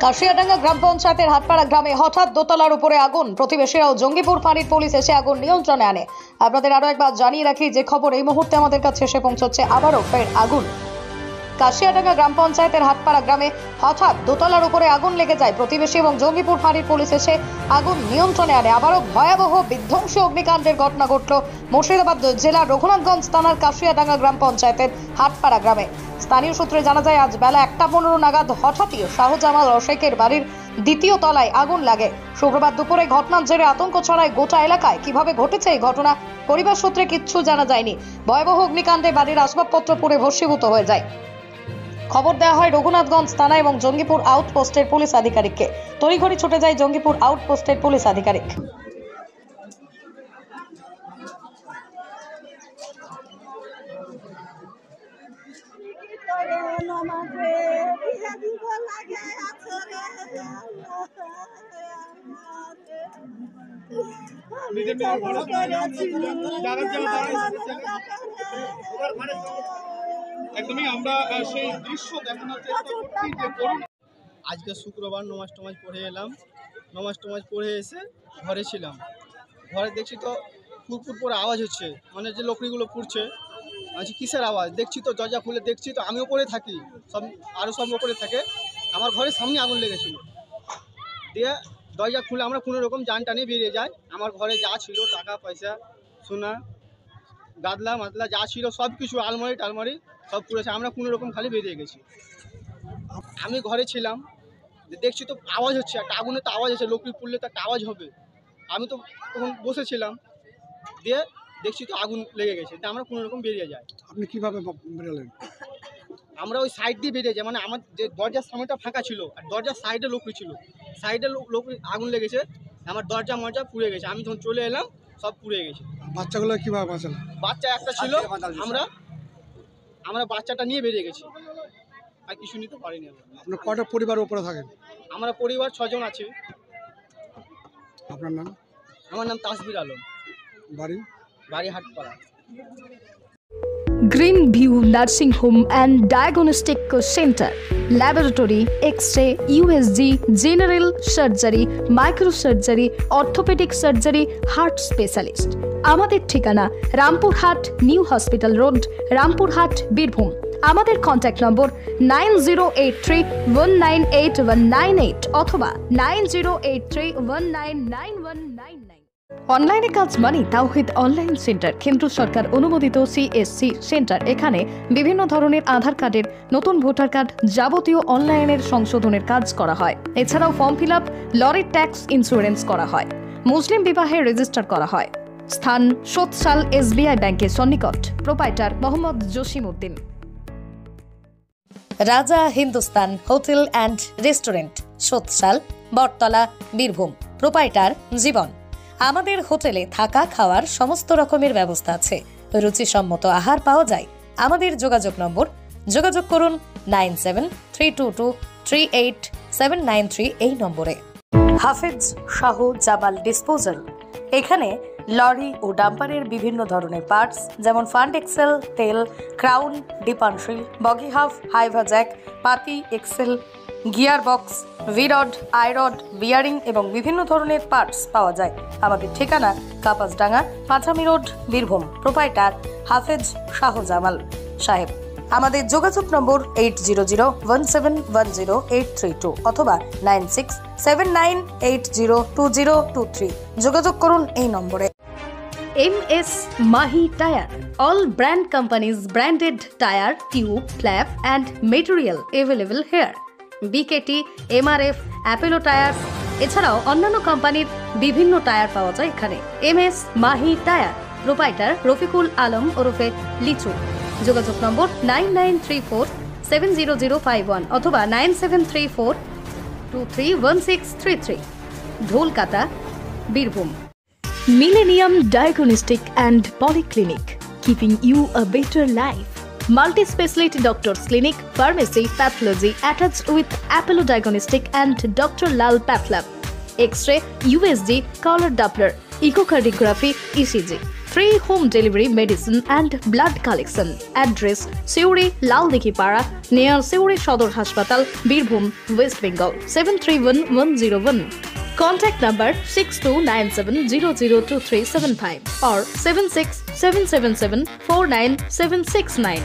কাশিয়াডাঙ্গা গ্রাম পঞ্চায়েতের হাটপাড়া গ্রামে হঠাৎ দোতলার উপরে আগুন। প্রতিবেশীরাও জঙ্গিপুর ফাঁড়ির পুলিশ এসে আগুন নিয়ন্ত্রণে আনে। আপনাদের আরো একবার জানিয়ে রাখি যে খবর এই মুহূর্তে আমাদের কাছে এসে পৌঁছচ্ছে, আবারও ফের আগুন। কাশিয়াডাঙ্গা গ্রাম পঞ্চায়েতের হাটপাড়া গ্রামে হঠাৎ দোতলার উপরে আগুন লেগে যায়। প্রতিবেশী এবং জঙ্গিপুর ফাঁড়ির পুলিশ এসে আগুন নিয়ন্ত্রণে আনে। আবারও ভয়াবহ বিধ্বংসী অগ্নিকাণ্ডের ঘটনা ঘটল মুর্শিদাবাদ জেলার রঘুনাথগঞ্জ থানার কাশিয়াডাঙ্গা গ্রাম পঞ্চায়েতের হাটপাড়া গ্রামে। স্থানীয় সূত্রে জানা যায়, আজ বেলা 1:15 নাগাদ হঠাৎই শাহজামাল রশেকের বাড়ির দ্বিতীয় তলায় আগুন লাগে। শুক্রবার দুপুরে ঘটনার জেরে আতঙ্ক ছড়ায় গোটা এলাকায়। কিভাবে ঘটেছে এই ঘটনা পরিবার সূত্রে কিচ্ছু জানা যায়নি। ভয়াবহ অগ্নিকাণ্ডে বাড়ির আসবাবপত্র পুড়ে ভস্মীভূত হয়ে যায়। খবর দেওয়া হয় রঘুনাথগঞ্জ থানা এবং জঙ্গিপুর আউটপোস্টের পুলিশ আধিকারিককে। তড়িঘড়ি ছুটে যায় জঙ্গিপুর আউটপোস্টের পুলিশ আধিকারিক। একদমই আমরা সেই দৃশ্য দেখানোর চেষ্টা করছি যে করুন। আজকে শুক্রবার নমাজ টমাজ পড়ে এলাম। নমাজ টমাজ পড়ে এসে ঘরে ছিলাম। ঘরে দেখছি তো পুরপুর করে আওয়াজ হচ্ছে, মানে যে লকড়িগুলো পুড়ছে। আচ্ছা কিসের আওয়াজ দেখছি তো, দরজা খুলে দেখছি তো আমি ওপরে থাকি, সব আরও সব ওপরে থাকে। আমার ঘরের সামনে আগুন লেগেছিল। দিয়ে দরজা খুলে আমরা কোনো রকম জান টানে বেরিয়ে যাই। আমার ঘরে যা ছিল টাকা পয়সা সোনা গাদলা মাদলা যা ছিল সব কিছু আলমারি টালমারি সব পুড়েছে। আমরা কোনো রকম খালি বেরিয়ে গেছি। আমি ঘরে ছিলাম, দেখছি তো আওয়াজ হচ্ছে, একটা আগুনের তো আওয়াজ হচ্ছে, লকড়ি পুড়লে তো একটা আওয়াজ হবে। আমি তো তখন বসেছিলাম, দিয়ে দেখছি তো আগুন লেগে গেছে। আমরা কোনো রকম বেরিয়ে যাই। আপনি কিভাবে বেরোলেন? আমরা ওই সাইড দিয়ে বেরিয়ে যাই, মানে আমার যে দরজার সামনেটা ফাঁকা ছিল আর দরজার সাইডে লকড়ি ছিল, সাইডে লকড়ি আগুন লেগেছে। আমার দরজা মরজা পুড়ে গেছে। আমি যখন চলে এলাম সব পুড়ে গেছে। বাচ্চাগুলো কিভাবে বাঁচালেন? বাচ্চা একটা ছিল, আমরা বাচ্চাটা নিয়ে বেরিয়ে গেছি, আর কিছু নিতে পারিনি। আপনার কটা পরিবারের উপরে থাকেন? আমরা পরিবার 6 জন আছে। আপনার নাম? আমার নাম তাসবির আলম। বাড়ি? বাড়ি Hatpara. Green View Nursing Home and Diagnostic Center, Laboratory, X-ray, USG, General Surgery, Microsurgery, Orthopedic Surgery, Heart Specialist. আমাদের ঠিকানা Rampurhat new hospital road, Rampurhat, Birbhum. আমাদের কন্ট্যাক্ট নম্বর 9083198198 অথবা 9083199199। অনলাইনে কাজ মানে তাওহিদ অনলাইন সেন্টার, কেন্দ্র সরকার অনুমোদিত CSC সেন্টার। এখানে বিভিন্ন ধরনের আধার কার্ডের, নতুন ভোটার কার্ড, যাবতীয় অনলাইনের সংশোধনের কাজ করা হয়। এছাড়াও ফর্ম ফিল আপ, লরির ট্যাক্স ইন্স্যুরেন্স করা হয়, মুসলিম বিবাহে রেজিস্টার করা হয়। স্থান সোৎসাল SBI ব্যাংকের সন্নিকট। Proprietor Mohammad Jasim Uddin. Raja Hindustan hotel and restaurant, Sotsal, Battala, Birbhum. Proprietor Jibon. আমাদের হোটেলে থাকা খাওয়ার সমস্ত রকমের ব্যবস্থা আছে। রুচিসম্মত আহার পাওয়া যায়। আমাদের যোগাযোগ নম্বর, যোগাযোগ করুন 9732238793 এই নম্বরে। হাফেজ শাহ জামাল ডিসপোজাল। এখানে লরি ও ডাম্পারের বিভিন্ন ধরনের পার্টস, যেমন ফান্ড এক্সেল, তেল, ক্রাউন, ডিপানশিল, বগি হাফ, হাইভা জ্যাক, পাতি এক্সেল, গিয়ার বক্স, ভিরড, আইরড, বিয়ারিং এবং বিভিন্ন ধরনের পার্টস পাওয়া যায়। আমাদের ঠিকানা কাপাসডাঙ্গা, পাঁচামি রোড, বীরভূম। প্রোপাইটার হাফেজ শাহ জামাল সাহেব। আমাদের যোগাযোগ নম্বর 8001710832 অথবা 9679802023। যোগাযোগ করুন এই নম্বরে। MS Mahi Tire, all brand companies branded tire, tube, flap and material available here. BKT, MRF, Apollo Tires এছাড়াও অন্যান্য কোম্পানির বিভিন্ন টায়ার পাওয়া যায় এখানে। MS Mahi Tire, proprietor Rafiqul Alam ওরফে লিচু। যোগাযোগ নম্বর 99347005 অথবা 9734231633। Dholkata, Birbhum. Millennium Diagnostic and Polyclinic, keeping you a better life. Multi-speciality doctors clinic, pharmacy, pathology attached with Apollo Diagnostic and Dr. Lal Path Lab. X-ray, USG, color Doppler, echocardiography, ECG. Free home delivery medicine and blood collection. Address Siuri Laldikhipara near Siuri Shodor Hospital, Birbhum, West Bengal 731101. Contact number 6297002375 or 76777 49769.